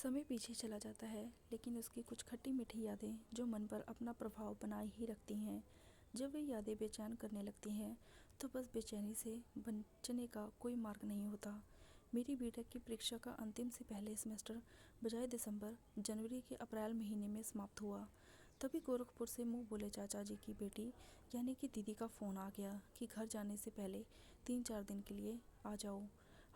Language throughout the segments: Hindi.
समय पीछे चला जाता है, लेकिन उसकी कुछ खट्टी मीठी यादें जो मन पर अपना प्रभाव बनाए ही रखती हैं। जब वे यादें बेचैन करने लगती हैं, तो बस बेचैनी से बचने का कोई मार्ग नहीं होता। मेरी बीटेक की परीक्षा का अंतिम से पहले सेमेस्टर बजाय दिसंबर, जनवरी के अप्रैल महीने में समाप्त हुआ। तभी गोरखपुर से मुँह बोले चाचा जी की बेटी यानी कि दीदी का फ़ोन आ गया कि घर जाने से पहले 3-4 दिन के लिए आ जाओ।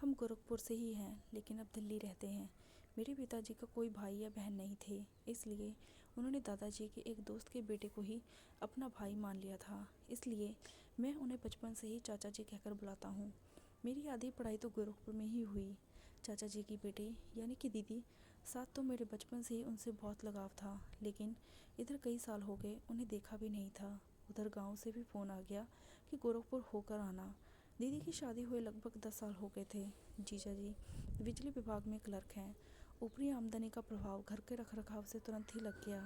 हम गोरखपुर से ही हैं, लेकिन अब दिल्ली रहते हैं। मेरे पिताजी का कोई भाई या बहन नहीं थे, इसलिए उन्होंने दादाजी के एक दोस्त के बेटे को ही अपना भाई मान लिया था। इसलिए मैं उन्हें बचपन से ही चाचा जी कहकर बुलाता हूँ। मेरी आधी पढ़ाई तो गोरखपुर में ही हुई। चाचा जी की बेटे यानी कि दीदी साथ तो मेरे बचपन से ही उनसे बहुत लगाव था, लेकिन इधर कई साल हो गए उन्हें देखा भी नहीं था। उधर गांव से भी फ़ोन आ गया कि गोरखपुर होकर आना। दीदी की शादी हुए लगभग 10 साल हो गए थे। जीजा जी बिजली विभाग में क्लर्क हैं। ऊपरी आमदनी का प्रभाव घर के रखरखाव से तुरंत ही लग गया।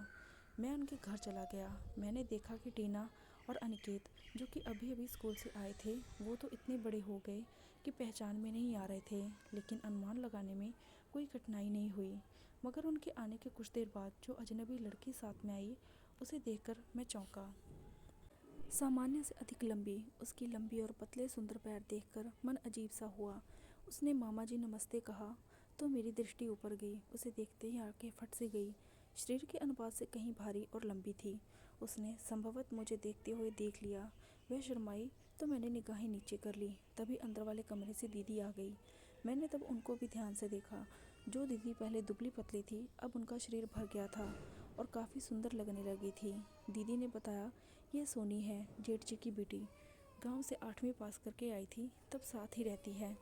मैं उनके घर चला गया। मैंने देखा कि टीना और अनिकेत, जो कि अभी अभी स्कूल से आए थे, वो तो इतने बड़े हो गए कि पहचान में नहीं आ रहे थे, लेकिन अनुमान लगाने में कोई कठिनाई नहीं हुई। मगर उनके आने के कुछ देर बाद जो अजनबी लड़की साथ में आई, उसे देखकर मैं चौंका। सामान्य से अधिक लंबी, उसकी लंबी और पतले सुंदर पैर देखकर मन अजीब सा हुआ। उसने मामा जी नमस्ते कहा तो मेरी दृष्टि ऊपर गई। उसे देखते ही आंखें फट सी गई। शरीर के अनुपात से कहीं भारी और लंबी थी। उसने संभवतः मुझे देखते हुए देख लिया। वह शर्माई तो मैंने निगाहें नीचे कर ली। तभी अंदर वाले कमरे से दीदी आ गई। मैंने तब उनको भी ध्यान से देखा। जो दीदी पहले दुबली पतली थी, अब उनका शरीर भर गया था और काफ़ी सुंदर लगने लगी थी। दीदी ने बताया, ये सोनी है, जेठ जी की बेटी। गांव से 8वीं पास करके आई थी, तब साथ ही रहती है।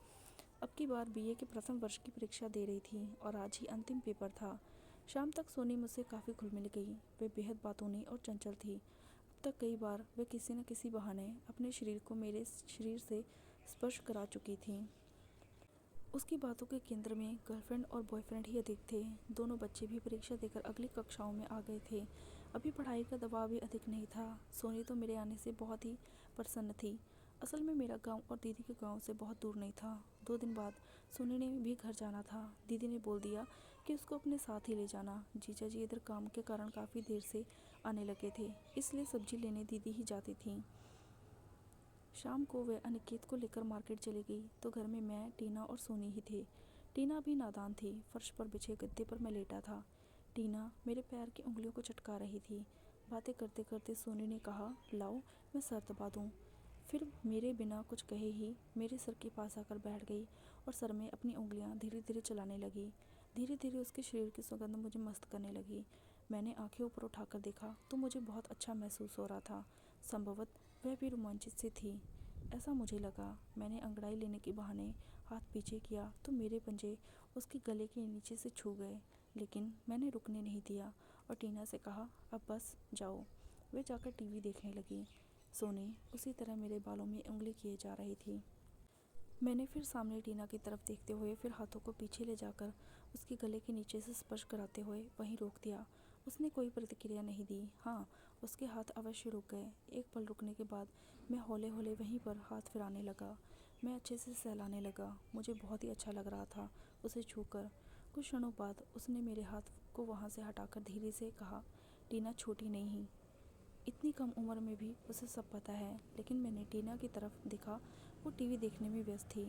अब की बार बीए के प्रथम वर्ष की परीक्षा दे रही थी और आज ही अंतिम पेपर था। शाम तक सोनी मुझसे काफ़ी घुल मिल गई। वे बेहद बातूनी और चंचल थी। अब तक कई बार वे किसी न किसी बहाने अपने शरीर को मेरे शरीर से स्पर्श करा चुकी थी। उसकी बातों के केंद्र में गर्लफ्रेंड और बॉयफ्रेंड ही अधिक थे। दोनों बच्चे भी परीक्षा देकर अगली कक्षाओं में आ गए थे। अभी पढ़ाई का दबाव भी अधिक नहीं था। सोनी तो मेरे आने से बहुत ही प्रसन्न थी। असल में मेरा गांव और दीदी के गांव से बहुत दूर नहीं था। 2 दिन बाद सोनी ने भी घर जाना था। दीदी ने बोल दिया कि उसको अपने साथ ही ले जाना। जीजा जी इधर काम के कारण काफ़ी देर से आने लगे थे, इसलिए सब्जी लेने दीदी ही जाती थी। शाम को वह अनिकेत को लेकर मार्केट चली गई तो घर में मैं, टीना और सोनी ही थे। टीना भी नादान थी। फर्श पर बिछे गद्दे पर मैं लेटा था। टीना मेरे पैर की उंगलियों को चटका रही थी। बातें करते करते सोनी ने कहा, लाओ मैं सर दबा दूँ। फिर मेरे बिना कुछ कहे ही मेरे सर के पास आकर बैठ गई और सर में अपनी उंगलियां धीरे धीरे चलाने लगी। धीरे धीरे उसके शरीर की सुगंध मुझे मस्त करने लगी। मैंने आंखें ऊपर उठाकर देखा तो मुझे बहुत अच्छा महसूस हो रहा था। संभवतः वह भी रोमांचित सी थी, ऐसा मुझे लगा। मैंने अंगड़ाई लेने के बहाने हाथ पीछे किया तो मेरे पंजे उसके गले के नीचे से छू गए, लेकिन मैंने रुकने नहीं दिया और टीना से कहा, अब बस जाओ। वे जाकर टीवी देखने लगी। सोनी उसी तरह मेरे बालों में उंगली किए जा रही थी। मैंने फिर सामने टीना की तरफ देखते हुए फिर हाथों को पीछे ले जाकर उसके गले के नीचे से स्पर्श कराते हुए वहीं रोक दिया। उसने कोई प्रतिक्रिया नहीं दी। हाँ, उसके हाथ अवश्य रुक गए। एक पल रुकने के बाद मैं हौले हौले वहीं पर हाथ फिराने लगा। मैं अच्छे से सहलाने लगा। मुझे बहुत ही अच्छा लग रहा था उसे छूकर। कुछ क्षणों बाद उसने मेरे हाथ को वहाँ से हटाकर धीरे से कहा, टीना छोटी नहीं। इतनी कम उम्र में भी उसे सब पता है। लेकिन मैंने टीना की तरफ देखा, वो टीवी देखने में व्यस्त थी।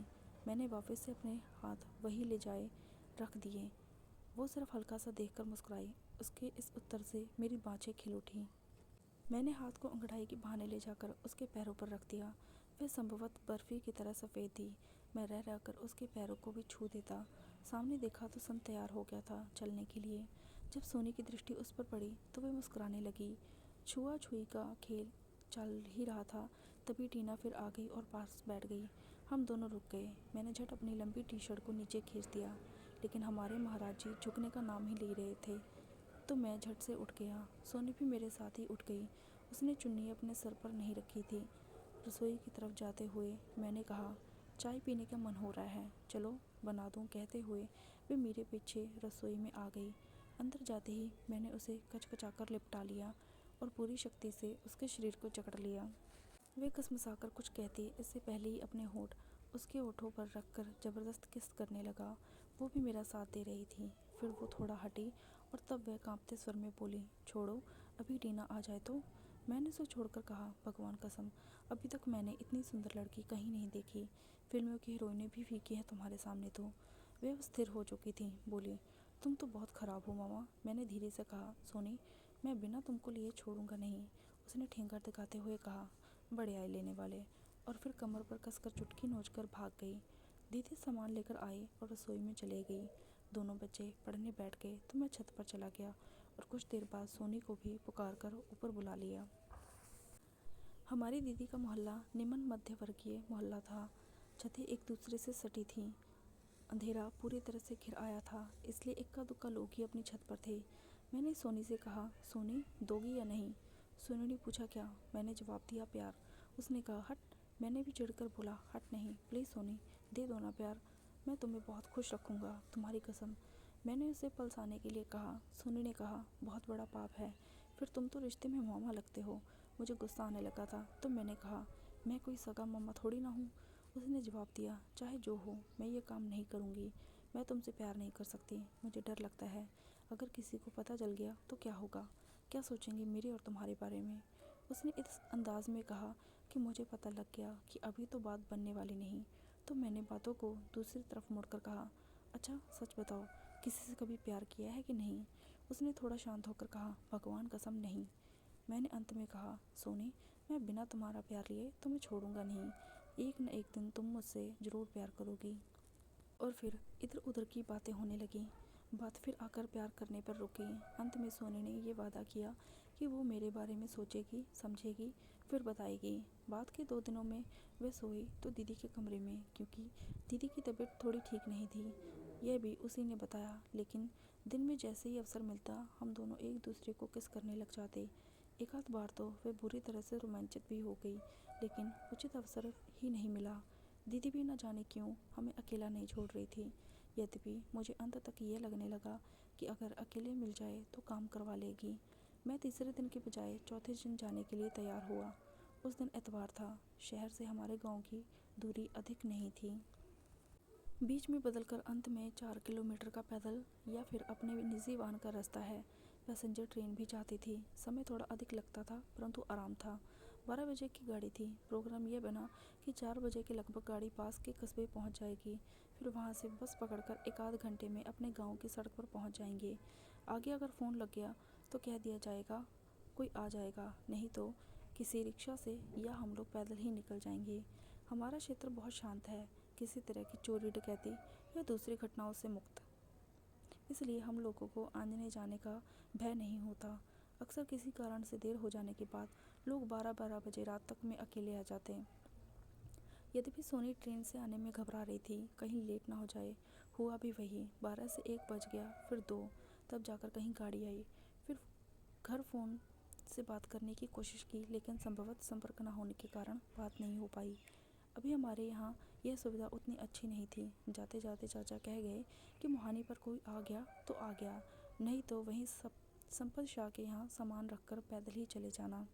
मैंने वापस से अपने हाथ वहीं ले जाए रख दिए। वो सिर्फ हल्का सा देखकर मुस्कुराई। उसके इस उत्तर से मेरी बाँछें खिल उठीं। मैंने हाथ को अंगड़ाई के बहाने ले जाकर उसके पैरों पर रख दिया। वह संभवतः बर्फी की तरह सफ़ेद थी। मैं रह रहकर उसके पैरों को भी छू देता। सामने देखा तो सन तैयार हो गया था चलने के लिए। जब सोनी की दृष्टि उस पर पड़ी तो वह मुस्कुराने लगी। छुआ छुई का खेल चल ही रहा था, तभी टीना फिर आ गई और पास बैठ गई। हम दोनों रुक गए। मैंने झट अपनी लंबी टी शर्ट को नीचे खींच दिया, लेकिन हमारे महाराज जी झुकने का नाम ही ले रहे थे, तो मैं झट से उठ गया। सोनी भी मेरे साथ ही उठ गई। उसने चुन्नी अपने सर पर नहीं रखी थी। रसोई की तरफ जाते हुए मैंने कहा, चाय पीने का मन हो रहा है, चलो बना दूं। कहते हुए वे मेरे पीछे रसोई में आ गई। अंदर जाते ही मैंने उसे कचकचाकर लिपटा लिया और पूरी शक्ति से उसके शरीर को जकड़ लिया। वे कसमसाकर कुछ कहती इससे पहले ही अपने होंठ उसके होठों पर रखकर जबरदस्त किस करने लगा। वो भी मेरा साथ दे रही थी। फिर वो थोड़ा हटी और तब वह कांपते स्वर में बोली, छोड़ो, अभी टीना आ जाए तो। मैंने उसे छोड़कर कहा, भगवान कसम, अभी तक मैंने इतनी सुंदर लड़की कहीं नहीं देखी। फिल्मों की हीरोइनें भी फीकी हैं तुम्हारे सामने तो। वह स्थिर हो चुकी थी, बोली, तुम तो बहुत ख़राब हो मामा। मैंने धीरे से कहा, सोनी, मैं बिना तुमको लिए छोड़ूंगा नहीं। उसने ठेंगा दिखाते हुए कहा, बड़े आए लेने वाले, और फिर कमर पर कसकर चुटकी नोचकर भाग गई। दीदी सामान लेकर आई और रसोई में चले गई। दोनों बच्चे पढ़ने बैठ गए तो मैं छत पर चला गया और कुछ देर बाद सोनी को भी पुकार कर ऊपर बुला लिया। हमारी दीदी का मोहल्ला निम्न मध्य वर्गीय मोहल्ला था। छतें एक दूसरे से सटी थीं। अंधेरा पूरी तरह से घिर आया था, इसलिए इक्का दुक्का लोग ही अपनी छत पर थे। मैंने सोनी से कहा, सोनी, दोगी या नहीं? सोनी ने पूछा, क्या? मैंने जवाब दिया, प्यार। उसने कहा, हट। मैंने भी चिढ़कर बोला, हट नहीं, प्लीज़ सोनी, दे दो ना प्यार, मैं तुम्हें बहुत खुश रखूँगा, तुम्हारी कसम। मैंने उसे पलसाने के लिए कहा। सोनी ने कहा, बहुत बड़ा पाप है, फिर तुम तो रिश्ते में मामा लगते हो। मुझे गुस्सा आने लगा था तो मैंने कहा, मैं कोई सगा मामा थोड़ी ना हूँ। उसने जवाब दिया, चाहे जो हो, मैं ये काम नहीं करूँगी। मैं तुमसे प्यार नहीं कर सकती, मुझे डर लगता है। अगर किसी को पता चल गया तो क्या होगा? क्या सोचेंगे मेरे और तुम्हारे बारे में? उसने इस अंदाज में कहा कि मुझे पता लग गया कि अभी तो बात बनने वाली नहीं। तो मैंने बातों को दूसरी तरफ मोड़कर कहा, अच्छा सच बताओ, किसी से कभी प्यार किया है कि नहीं? उसने थोड़ा शांत होकर कहा, भगवान कसम नहीं। मैंने अंत में कहा, सोनी, मैं बिना तुम्हारा प्यार लिए तुम्हें छोड़ूंगा नहीं। एक न एक दिन तुम मुझसे ज़रूर प्यार करोगी। और फिर इधर उधर की बातें होने लगीं। बात फिर आकर प्यार करने पर रुक गई। अंत में सोनी ने ये वादा किया कि वो मेरे बारे में सोचेगी, समझेगी, फिर बताएगी। बाद के 2 दिनों में वह सोई तो दीदी के कमरे में, क्योंकि दीदी की तबीयत थोड़ी ठीक नहीं थी। यह भी उसी ने बताया। लेकिन दिन में जैसे ही अवसर मिलता हम दोनों एक दूसरे को किस करने लग जाते। एक आध बार तो वह बुरी तरह से रोमांचित भी हो गई, लेकिन उचित अवसर ही नहीं मिला। दीदी भी न जाने क्यों हमें अकेला नहीं छोड़ रही थी। यद्यपि मुझे अंत तक ये लगने लगा कि अगर अकेले मिल जाए तो काम करवा लेगी। मैं तीसरे दिन के बजाय चौथे दिन जाने के लिए तैयार हुआ। उस दिन एतवार था। शहर से हमारे गांव की दूरी अधिक नहीं थी। बीच में बदलकर अंत में 4 किलोमीटर का पैदल या फिर अपने निजी वाहन का रास्ता है। पैसेंजर ट्रेन भी जाती थी। समय थोड़ा अधिक लगता था परंतु आराम था। 12 बजे की गाड़ी थी। प्रोग्राम यह बना कि 4 बजे के लगभग गाड़ी पास के कस्बे पहुंच जाएगी। फिर वहां से बस पकड़कर एक आध घंटे में अपने गांव की सड़क पर पहुंच जाएंगे। आगे अगर फ़ोन लग गया तो कह दिया जाएगा कोई आ जाएगा, नहीं तो किसी रिक्शा से या हम लोग पैदल ही निकल जाएंगे। हमारा क्षेत्र बहुत शांत है, किसी तरह की चोरी डकैती या दूसरी घटनाओं से मुक्त, इसलिए हम लोगों को आने जाने का भय नहीं होता। अक्सर किसी कारण से देर हो जाने के बाद लोग 12-12 बजे रात तक में अकेले आ जाते हैं। यद्यपि सोनी ट्रेन से आने में घबरा रही थी, कहीं लेट ना हो जाए। हुआ भी वही। 12 से 1 बज गया, फिर 2, तब जाकर कहीं गाड़ी आई। फिर घर फ़ोन से बात करने की कोशिश की, लेकिन संभवतः संपर्क न होने के कारण बात नहीं हो पाई। अभी हमारे यहाँ यह सुविधा उतनी अच्छी नहीं थी। जाते जाते चाचा कह गए कि मुहानी पर कोई आ गया तो आ गया, नहीं तो वहीं संपत शाह के यहाँ सामान रखकर पैदल ही चले जाना।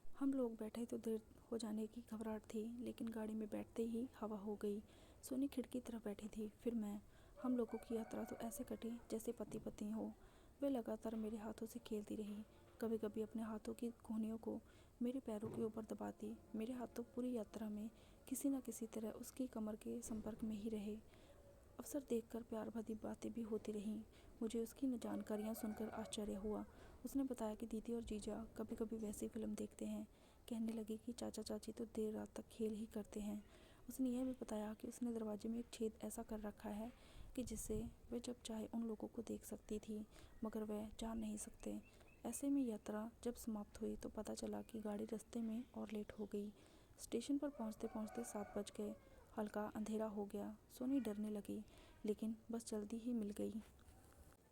हम लोग बैठे तो देर हो जाने की घबराहट थी, लेकिन गाड़ी में बैठते ही हवा हो गई। सोनी खिड़की तरफ बैठी थी, फिर मैं। हम लोगों की यात्रा तो ऐसे कटी जैसे पति पत्नी हो। वे लगातार मेरे हाथों से खेलती रही, कभी कभी अपने हाथों की कोहनियों को मेरे पैरों के ऊपर दबाती। मेरे हाथ तो पूरी यात्रा में किसी न किसी तरह उसकी कमर के संपर्क में ही रहे। अवसर देखकर प्यार भरी बातें भी होती रहीं। मुझे उसकी जानकारियाँ सुनकर आश्चर्य हुआ। उसने बताया कि दीदी और जीजा कभी कभी वैसी फिल्म देखते हैं। कहने लगी कि चाचा चाची तो देर रात तक खेल ही करते हैं। उसने यह भी बताया कि उसने दरवाजे में एक छेद ऐसा कर रखा है कि जिससे वह जब चाहे उन लोगों को देख सकती थी, मगर वह जान नहीं सकते। ऐसे में यात्रा जब समाप्त हुई तो पता चला कि गाड़ी रास्ते में और लेट हो गई। स्टेशन पर पहुंचते पहुंचते 7 बज गए। हल्का अंधेरा हो गया। सोनी डरने लगी, लेकिन बस जल्दी ही मिल गई।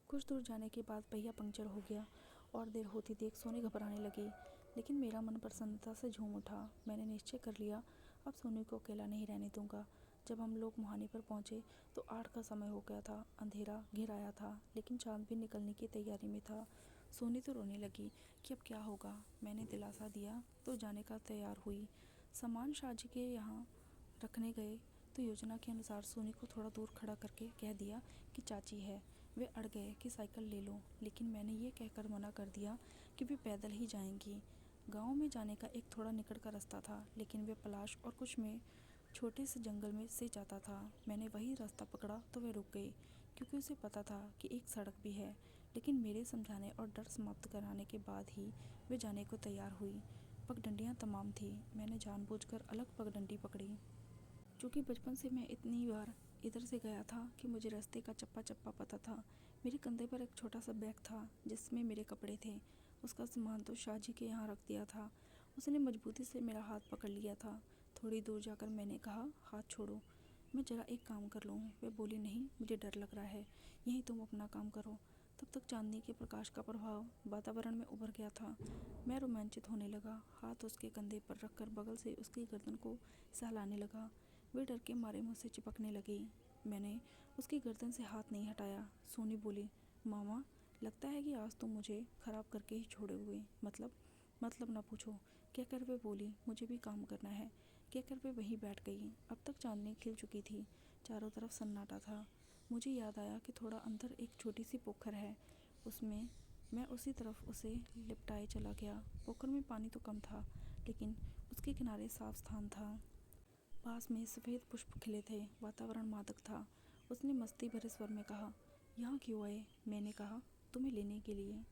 कुछ दूर जाने के बाद पहिया पंक्चर हो गया और देर होती देख सोनी घबराने लगी, लेकिन मेरा मन प्रसन्नता से झूम उठा। मैंने निश्चय कर लिया, अब सोनी को अकेला नहीं रहने दूंगा। जब हम लोग मुहानी पर पहुंचे तो 8 का समय हो गया था। अंधेरा घिर आया था, लेकिन चांद भी निकलने की तैयारी में था। सोनी तो रोने लगी कि अब क्या होगा। मैंने दिलासा दिया तो जाने का तैयार हुई। सामान शाहजी के यहाँ रखने गए तो योजना के अनुसार सोनी को थोड़ा दूर खड़ा करके कह दिया कि चाची है। वे अड़ गए कि साइकिल ले लो, लेकिन मैंने ये कहकर मना कर दिया कि वे पैदल ही जाएंगी। गांव में जाने का एक थोड़ा निकट का रास्ता था, लेकिन वे पलाश और कुछ में छोटे से जंगल में से जाता था। मैंने वही रास्ता पकड़ा तो वे रुक गई, क्योंकि उसे पता था कि एक सड़क भी है। लेकिन मेरे समझाने और डर समाप्त कराने के बाद ही वे जाने को तैयार हुई। पगडंडियाँ तमाम थी। मैंने जानबूझकर अलग पगडंडी पकड़ी, क्योंकि बचपन से मैं इतनी बार इधर से गया था कि मुझे रास्ते का चप्पा चप्पा पता था। मेरे कंधे पर एक छोटा सा बैग था जिसमें मेरे कपड़े थे। उसका सामान तो शाहजी के यहाँ रख दिया था। उसने मजबूती से मेरा हाथ पकड़ लिया था। थोड़ी दूर जाकर मैंने कहा, हाथ छोड़ो, मैं जरा एक काम कर लूँ। वे बोली, नहीं, मुझे डर लग रहा है, यहीं तुम अपना काम करो। तब तक चांदनी के प्रकाश का प्रभाव वातावरण में उभर गया था। मैं रोमांचित होने लगा। हाथ उसके कंधे पर रखकर बगल से उसकी गर्दन को सहलाने लगा। वे डर के मारे मुझसे चिपकने लगी। मैंने उसकी गर्दन से हाथ नहीं हटाया। सोनी बोली, मामा, लगता है कि आज तुम मुझे खराब करके ही छोड़ोगे। मतलब ना पूछो, कहकर वे बोली, मुझे भी काम करना है। कहकर वे वहीं बैठ गई। अब तक चांदनी खिल चुकी थी। चारों तरफ सन्नाटा था। मुझे याद आया कि थोड़ा अंदर एक छोटी सी पोखर है। उसमें मैं उसी तरफ उसे लिपटाए चला गया। पोखर में पानी तो कम था, लेकिन उसके किनारे साफ स्थान था। पास में सफ़ेद पुष्प खिले थे। वातावरण मादक था। उसने मस्ती भरे स्वर में कहा, यहाँ क्यों आए? मैंने कहा, तुम्हें लेने के लिए।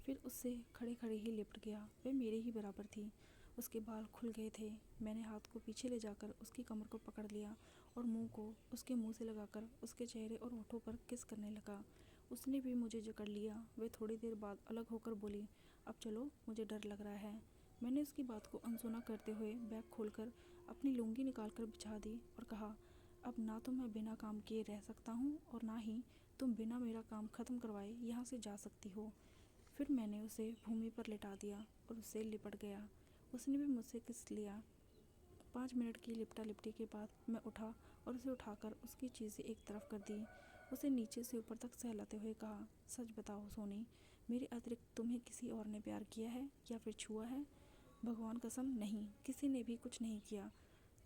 फिर उससे खड़े खड़े ही लिपट गया। वह मेरे ही बराबर थी। उसके बाल खुल गए थे। मैंने हाथ को पीछे ले जाकर उसकी कमर को पकड़ लिया और मुंह को उसके मुंह से लगाकर उसके चेहरे और होठों पर किस करने लगा। उसने भी मुझे जकड़ लिया। वे थोड़ी देर बाद अलग होकर बोली, अब चलो, मुझे डर लग रहा है। मैंने उसकी बात को अनसुना करते हुए बैग खोलकर अपनी लुंगी निकालकर बिछा दी और कहा, अब ना तो मैं बिना काम किए रह सकता हूँ और ना ही तुम बिना मेरा काम ख़त्म करवाए यहाँ से जा सकती हो। फिर मैंने उसे भूमि पर लिटा दिया और उससे लिपट गया। उसने भी मुझसे किस लिया। 5 मिनट की लिपटा लिपटी के बाद मैं उठा और उसे उठाकर उसकी चीज़ें एक तरफ कर दी। उसे नीचे से ऊपर तक सहलाते हुए कहा, सच बताओ सोनी, मेरे अतिरिक्त तुम्हें किसी और ने प्यार किया है या फिर छुआ है? भगवान कसम, नहीं, किसी ने भी कुछ नहीं किया।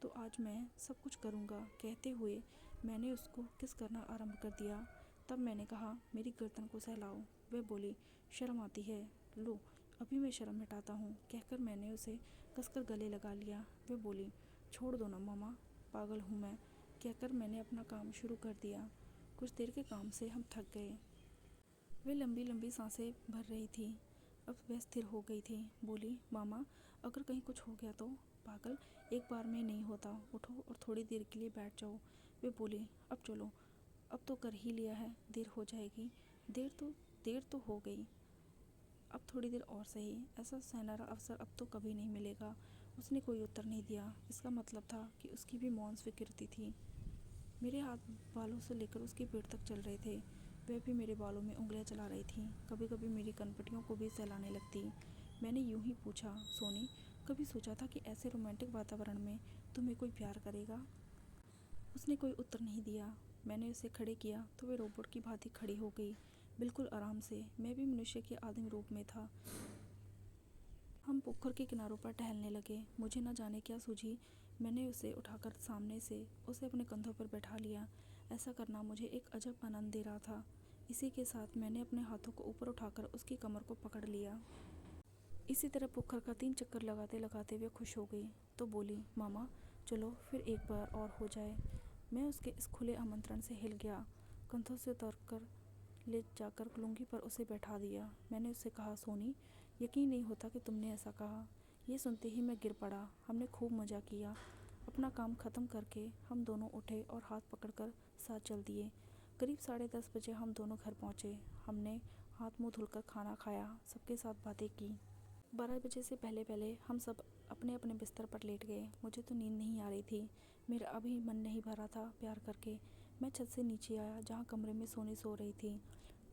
तो आज मैं सब कुछ करूँगा। कहते हुए मैंने उसको किस करना आरंभ कर दिया। तब मैंने कहा, मेरी गर्दन को सहलाओ। वह बोली, शर्म आती है। लो, अभी मैं शर्म मिटाता हूँ। कहकर मैंने उसे कसकर गले लगा लिया। वह बोली, छोड़ दो ना मामा, पागल हूँ मैं। कहकर मैंने अपना काम शुरू कर दिया। कुछ देर के काम से हम थक गए। वे लंबी लंबी सांसें भर रही थी। अब वह स्थिर हो गई थी। बोली, मामा, अगर कहीं कुछ हो गया तो? पागल, एक बार में नहीं होता। उठो और थोड़ी देर के लिए बैठ जाओ। वे बोली, अब चलो, अब तो कर ही लिया है, देर हो जाएगी। देर तो हो गई, अब थोड़ी देर और सही। ऐसा सुनहरा अवसर अब तो कभी नहीं मिलेगा। उसने कोई उत्तर नहीं दिया। इसका मतलब था कि उसकी भी मौन स्वीकृति थी। मेरे हाथ बालों से लेकर उसकी पीठ तक चल रहे थे। वह भी मेरे बालों में उंगलियां चला रही थी। कभी कभी मेरी कनपटियों को भी सहलाने लगती। मैंने यूं ही पूछा, सोनी, कभी सोचा था कि ऐसे रोमांटिक वातावरण में तुम्हें कोई प्यार करेगा? उसने कोई उत्तर नहीं दिया। मैंने उसे खड़े किया तो वह रोबोट की भांति खड़ी हो गई, बिल्कुल आराम से। मैं भी मनुष्य के आदिम रूप में था। हम पोखर के किनारों पर टहलने लगे। मुझे न जाने क्या सूझी, मैंने उसे उठाकर सामने से उसे अपने कंधों पर बैठा लिया। ऐसा करना मुझे एक अजब आनंद दे रहा था। इसी के साथ मैंने अपने हाथों को ऊपर उठाकर उसकी कमर को पकड़ लिया। इसी तरह पोखर का 3 चक्कर लगाते लगाते वे खुश हो गई तो बोली, मामा, चलो फिर एक बार और हो जाए। मैं उसके इस खुले आमंत्रण से हिल गया। कंधों से उतरकर ले जाकर लुंगी पर उसे बैठा दिया। मैंने उससे कहा, सोनी, यकीन नहीं होता कि तुमने ऐसा कहा। ये सुनते ही मैं गिर पड़ा। हमने खूब मज़ा किया। अपना काम ख़त्म करके हम दोनों उठे और हाथ पकड़कर साथ चल दिए। करीब 10:30 बजे हम दोनों घर पहुँचे। हमने हाथ मुँह धुलकर खाना खाया, सबके साथ बातें की। 12 बजे से पहले पहले हम सब अपने अपने बिस्तर पर लेट गए। मुझे तो नींद नहीं आ रही थी। मेरा अभी मन नहीं भरा था प्यार करके। मैं छत से नीचे आया जहाँ कमरे में सोनी सो रही थी।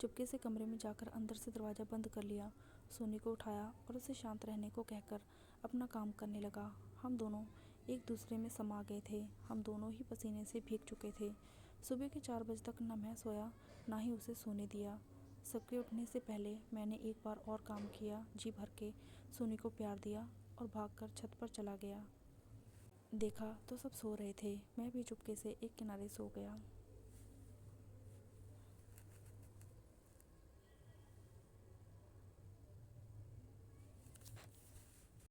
चुपके से कमरे में जाकर अंदर से दरवाज़ा बंद कर लिया। सोनी को उठाया और उसे शांत रहने को कहकर अपना काम करने लगा। हम दोनों एक दूसरे में समा गए थे। हम दोनों ही पसीने से भीग चुके थे। सुबह के 4 बजे तक न मैं सोया ना ही उसे सोने दिया। सबके उठने से पहले मैंने एक बार और काम किया, जी भर के सोनी को प्यार दिया और भागकर छत पर चला गया। देखा तो सब सो रहे थे। मैं भी चुपके से एक किनारे सो गया।